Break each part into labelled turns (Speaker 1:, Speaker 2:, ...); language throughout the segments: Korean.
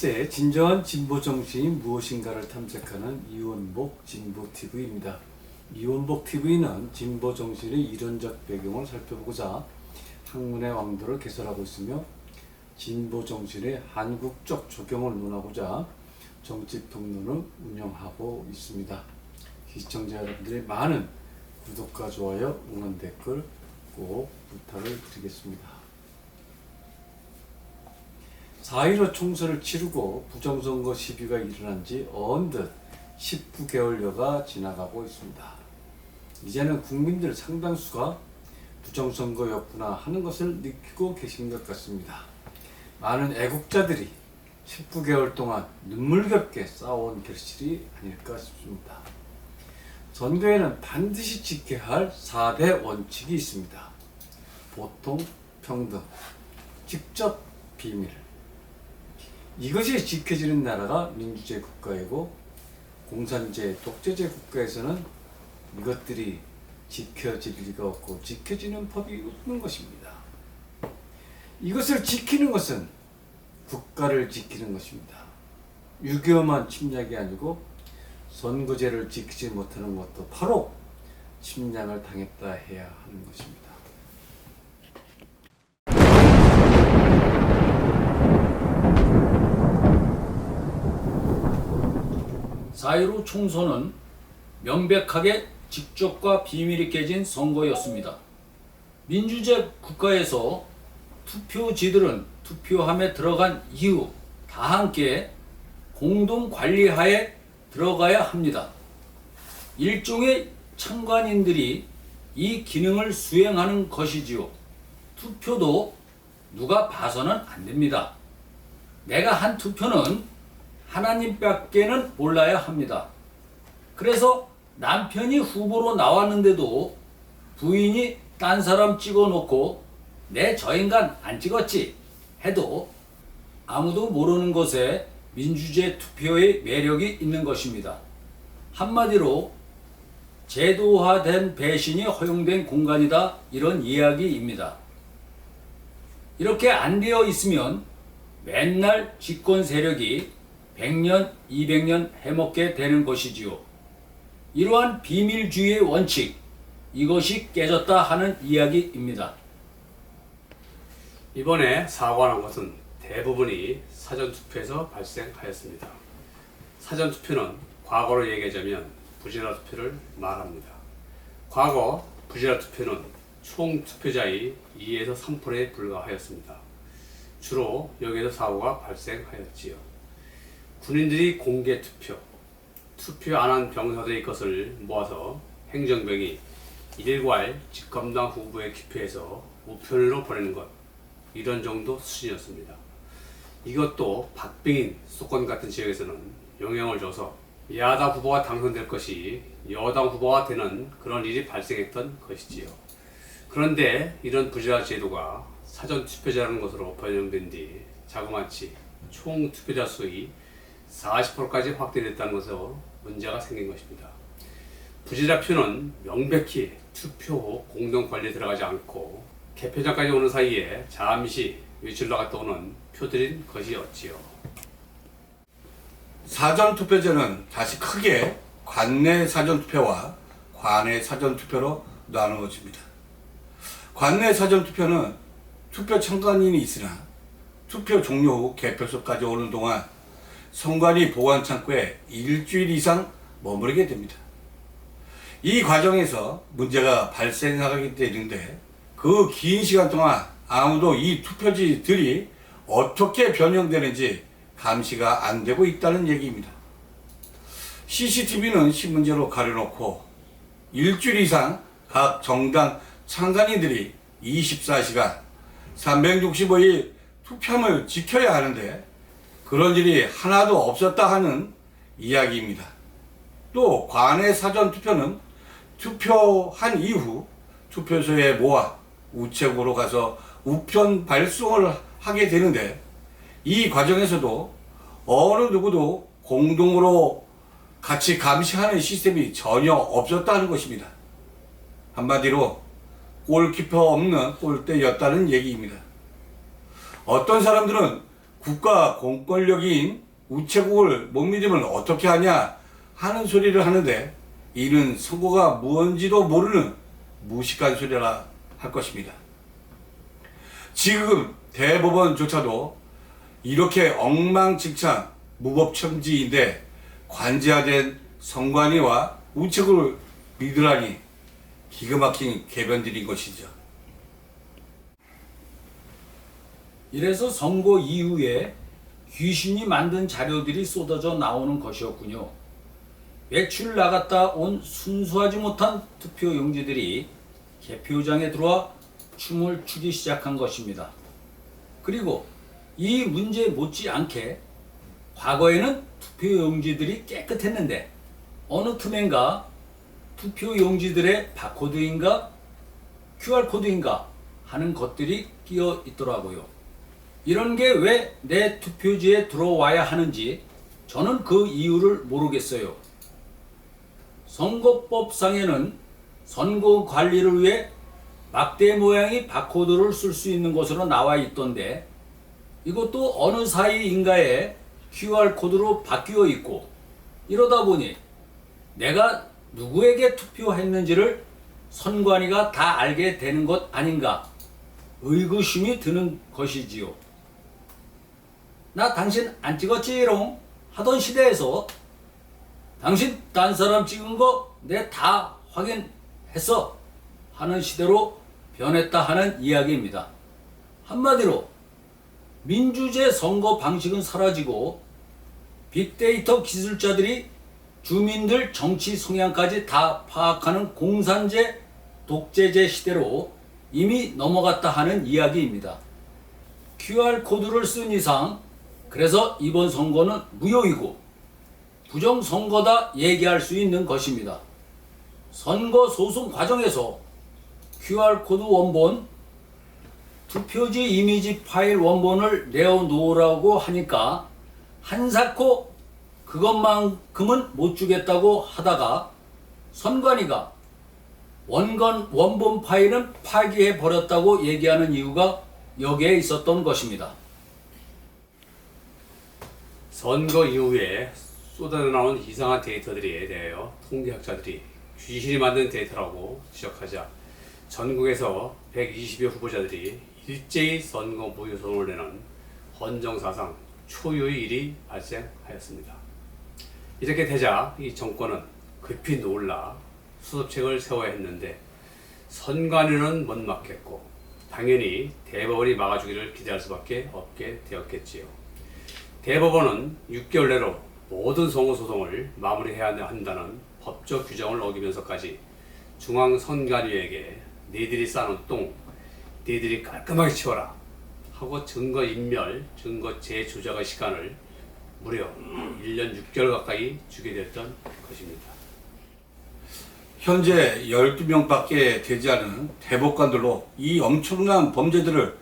Speaker 1: 시대의 진정한 진보 정신이 무엇인가를 탐색하는 이원복 진보TV입니다. 이원복 TV는 진보 정신의 이론적 배경을 살펴보고자 학문의 왕도를 개설하고 있으며 진보 정신의 한국적 적용을 논하고자 정치 평론을 운영하고 있습니다. 시청자 여러분들의 많은 구독과 좋아요, 응원 댓글 꼭 부탁을 드리겠습니다. 4.15 총선을 치르고 부정선거 시비가 일어난 지 언뜻 19개월여가 지나가고 있습니다. 이제는 국민들 상당수가 부정선거였구나 하는 것을 느끼고 계신 것 같습니다. 많은 애국자들이 19개월 동안 눈물겹게 싸워온 결실이 아닐까 싶습니다. 선거에는 반드시 지켜야 할 4대 원칙이 있습니다. 보통, 평등, 직접, 비밀. 이것이 지켜지는 나라가 민주주의 국가이고 공산제, 독재제 국가에서는 이것들이 지켜질 리가 없고 지켜지는 법이 없는 것입니다. 이것을 지키는 것은 국가를 지키는 것입니다. 6.25만 침략이 아니고 선거제를 지키지 못하는 것도 바로 침략을 당했다 해야 하는 것입니다.
Speaker 2: 사.15 총선은 명백하게 직접과 비밀이 깨진 선거였습니다. 민주주의 국가에서 투표지들은 투표함에 들어간 이후 다 함께 공동 관리하에 들어가야 합니다. 일종의 참관인들이 이 기능을 수행하는 것이지요. 투표도 누가 봐서는 안 됩니다. 내가 한 투표는 하나님밖에는 몰라야 합니다. 그래서 남편이 후보로 나왔는데도 부인이 딴 사람 찍어놓고 내 저 인간 안 찍었지 해도 아무도 모르는 것에 민주주의 투표의 매력이 있는 것입니다. 한마디로 제도화된 배신이 허용된 공간이다, 이런 이야기입니다. 이렇게 안 되어 있으면 맨날 집권 세력이 100년, 200년 해먹게 되는 것이지요. 이러한 비밀주의의 원칙, 이것이 깨졌다 하는 이야기입니다.
Speaker 3: 이번에 사고가 난 것은 대부분이 사전투표에서 발생하였습니다. 사전투표는 과거로 얘기하자면 부지런한 투표를 말합니다. 과거 부지런한 투표는 총 투표자의 2에서 3%에 불과하였습니다. 주로 여기에서 사고가 발생하였지요. 군인들이 공개 투표 안 한 병사들의 것을 모아서 행정병이 일괄 집권당 후보의 기표해서 우편으로 보내는 것, 이런 정도 수준이었습니다. 이것도 박빙인 수도권 같은 지역에서는 영향을 줘서 야당 후보가 당선될 것이 여당 후보가 되는 그런 일이 발생했던 것이지요. 그런데 이런 부지런한 제도가 사전 투표자라는 것으로 변형된 뒤 자그마치 총 투표자 수의 40%까지 확대됐다는 것으로 문제가 생긴 것입니다. 부지라표는 명백히 투표 후 공동 관리에 들어가지 않고 개표장까지 오는 사이에 잠시 외출 나갔다 오는 표들인 것이었지요.
Speaker 4: 사전투표제는 다시 크게 관내 사전투표와 관외 사전투표로 나누어집니다. 관내 사전투표는 투표 참관인이 있으나 투표 종료 후 개표소까지 오는 동안 선관위 보관창고에 일주일 이상 머무르게 됩니다. 이 과정에서 문제가 발생하게 되는데 그 긴 시간 동안 아무도 이 투표지들이 어떻게 변형되는지 감시가 안 되고 있다는 얘기입니다. CCTV는 신문지로 가려놓고 일주일 이상 각 정당 참관인들이 24시간 365일 투표함을 지켜야 하는데 그런 일이 하나도 없었다 하는 이야기입니다. 또 관외 사전투표는 투표한 이후 투표소에 모아 우체국으로 가서 우편 발송을 하게 되는데 이 과정에서도 어느 누구도 공동으로 같이 감시하는 시스템이 전혀 없었다는 것입니다. 한마디로 골키퍼 없는 골대였다는 얘기입니다. 어떤 사람들은 국가 공권력인 우체국을 못 믿으면 어떻게 하냐 하는 소리를 하는데, 이는 선거가 무언지도 모르는 무식한 소리라 할 것입니다. 지금 대법원조차도 이렇게 엉망진창 무법천지인데 관제화된 선관위와 우체국을 믿으라니 기가 막힌 개변들인 것이죠.
Speaker 2: 이래서 선거 이후에 귀신이 만든 자료들이 쏟아져 나오는 것이었군요. 외출 나갔다 온 순수하지 못한 투표용지들이 개표장에 들어와 춤을 추기 시작한 것입니다. 그리고 이 문제 못지않게 과거에는 투표용지들이 깨끗했는데 어느 틈엔가 투표용지들의 바코드인가 QR코드인가 하는 것들이 끼어 있더라고요. 이런 게 왜 내 투표지에 들어와야 하는지 저는 그 이유를 모르겠어요. 선거법상에는 선거 관리를 위해 막대 모양의 바코드를 쓸 수 있는 것으로 나와 있던데, 이것도 어느 사이인가에 QR코드로 바뀌어 있고, 이러다 보니 내가 누구에게 투표했는지를 선관위가 다 알게 되는 것 아닌가 의구심이 드는 것이지요. 나 당신 안 찍었지롱 하던 시대에서 당신 딴 사람 찍은 거 내 다 확인했어 하는 시대로 변했다 하는 이야기입니다. 한마디로 민주제 선거 방식은 사라지고 빅데이터 기술자들이 주민들 정치 성향까지 다 파악하는 공산제 독재제 시대로 이미 넘어갔다 하는 이야기입니다. QR코드를 쓴 이상 그래서 이번 선거는 무효이고 부정선거다 얘기할 수 있는 것입니다. 선거 소송 과정에서 QR코드 원본, 투표지 이미지 파일 원본을 내어놓으라고 하니까 한사코 그것만큼은 못 주겠다고 하다가 선관위가 원본 파일은 파기해 버렸다고 얘기하는 이유가 여기에 있었던 것입니다.
Speaker 3: 선거 이후에 쏟아나온 이상한 데이터들에 대하여 통계학자들이 귀신이 만든 데이터라고 지적하자 전국에서 120여 후보자들이 일제히 선거 무효 소송을 내는 헌정사상 초유의 일이 발생하였습니다. 이렇게 되자 이 정권은 급히 놀라 수습책을 세워야 했는데 선관위는 못 막겠고 당연히 대법원이 막아주기를 기대할 수밖에 없게 되었겠지요. 대법원은 6개월 내로 모든 선거소송을 마무리해야 한다는 법적 규정을 어기면서까지 중앙선관위에게 니들이 쌓아놓은 똥 니들이 깔끔하게 치워라 하고 증거인멸, 증거 재조작의 시간을 무려 1년 6개월 가까이 주게 됐던 것입니다.
Speaker 4: 현재 12명밖에 되지 않은 대법관들로 이 엄청난 범죄들을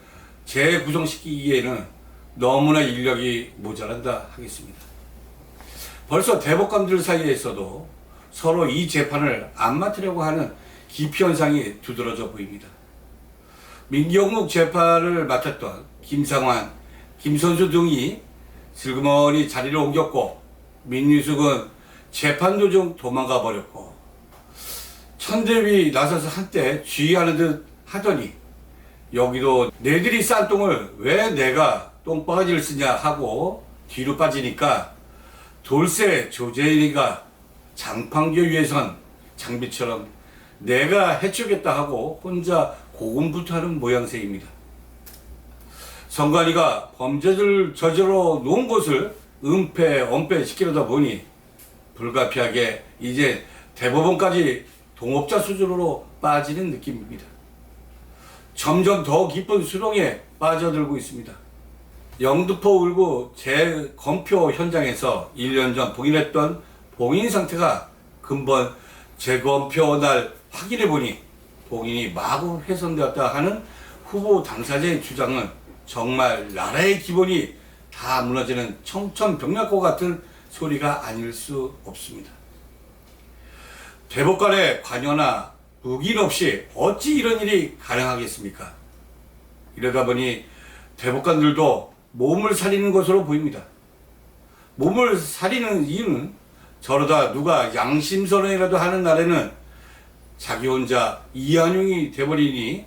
Speaker 4: 재구성시키기에는 너무나 인력이 모자란다 하겠습니다. 벌써 대법관들 사이에서도 서로 이 재판을 안 맡으려고 하는 기피현상이 두드러져 보입니다. 민경욱 재판을 맡았던 김상환, 김선수 등이 슬그머니 자리를 옮겼고 민유숙은 재판도 좀 도망가 버렸고 천대위 나서서 한때 주의하는 듯 하더니 여기도 내들이 싼 똥을 왜 내가 똥바가지를 쓰냐 하고 뒤로 빠지니까 돌쇠 조재인이가 장판교 위에선 장비처럼 내가 해치우겠다 하고 혼자 고군분투하는 모양새입니다. 선관위가 범죄를 저질러 놓은 것을 은폐시키려다 보니 불가피하게 이제 대법원까지 동업자 수준으로 빠지는 느낌입니다. 점점 더 깊은 수렁에 빠져들고 있습니다. 영등포 울구 재검표 현장에서 1년 전 봉인했던 봉인 상태가 근본 재검표 날 확인해 보니 봉인이 마구 훼손되었다 하는 후보 당사자의 주장은 정말 나라의 기본이 다 무너지는 청천벽력과 같은 소리가 아닐 수 없습니다. 대법관의 관여나 묵인 없이 어찌 이런 일이 가능하겠습니까? 이러다 보니 대법관들도 몸을 사리는 것으로 보입니다. 몸을 사리는 이유는 저러다 누가 양심선언이라도 하는 날에는 자기 혼자 이한용이 돼버리니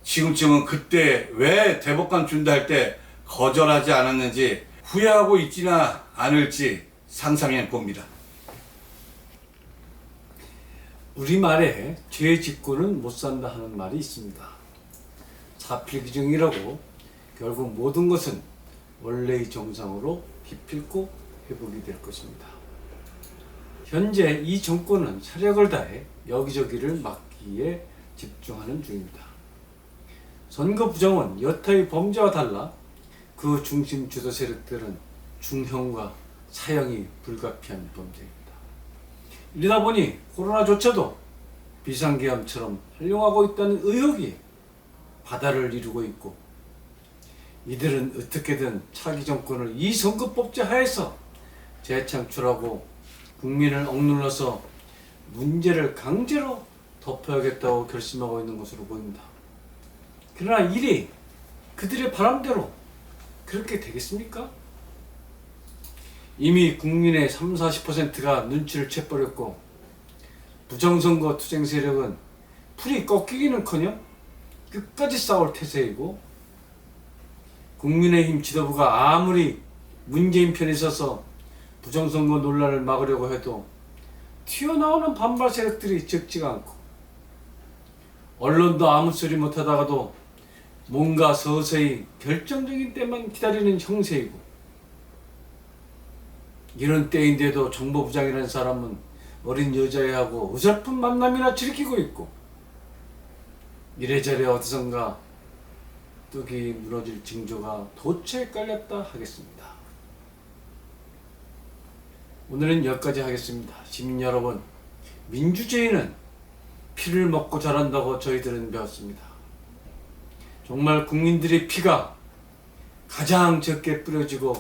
Speaker 4: 지금쯤은 그때 왜 대법관 준다 할 때 거절하지 않았는지 후회하고 있지나 않을지 상상해 봅니다.
Speaker 1: 우리말에 죄 짓고는 못 산다 하는 말이 있습니다. 사필귀정이라고 결국 모든 것은 원래의 정상으로 기필코 회복이 될 것입니다. 현재 이 정권은 사력을 다해 여기저기를 막기에 집중하는 중입니다. 선거 부정은 여타의 범죄와 달라 그 중심 주도 세력들은 중형과 사형이 불가피한 범죄입니다. 이러다 보니 코로나조차도 비상계엄처럼 활용하고 있다는 의혹이 바다를 이루고 있고, 이들은 어떻게든 차기 정권을 이 선거법제 하에서 재창출하고 국민을 억눌러서 문제를 강제로 덮어야겠다고 결심하고 있는 것으로 보입니다. 그러나 일이 그들의 바람대로 그렇게 되겠습니까? 이미 국민의 30-40%가 눈치를 채버렸고, 부정선거 투쟁 세력은 풀이 꺾이기는커녕 끝까지 싸울 태세이고, 국민의힘 지도부가 아무리 문재인 편에 서서 부정선거 논란을 막으려고 해도 튀어나오는 반발 세력들이 적지가 않고, 언론도 아무 소리 못하다가도 뭔가 서서히 결정적인 때만 기다리는 형세이고, 이런 때인데도 정보부장이라는 사람은 어린 여자애하고 어설픈 만남이나 즐기고 있고, 이래저래 어디선가 떡이 무너질 징조가 도처에 깔렸다 하겠습니다. 오늘은 여기까지 하겠습니다. 시민 여러분, 민주주의는 피를 먹고 자란다고 저희들은 배웠습니다. 정말 국민들의 피가 가장 적게 뿌려지고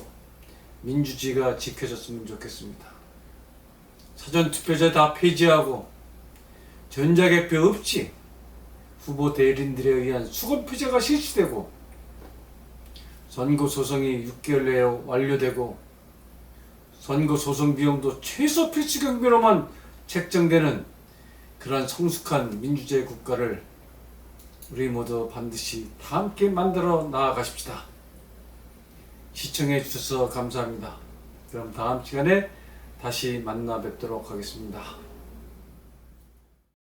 Speaker 1: 민주주의가 지켜졌으면 좋겠습니다. 사전투표제 다 폐지하고 전자개표 없이 후보 대리인들에 의한 수검표제가 실시되고, 선거소송이 6개월 내에 완료되고, 선거소송 비용도 최소 필수 경비로만 책정되는 그러한 성숙한 민주주의 국가를 우리 모두 반드시 다 함께 만들어 나아가십시다. 시청해 주셔서 감사합니다. 그럼 다음 시간에 다시 만나 뵙도록 하겠습니다.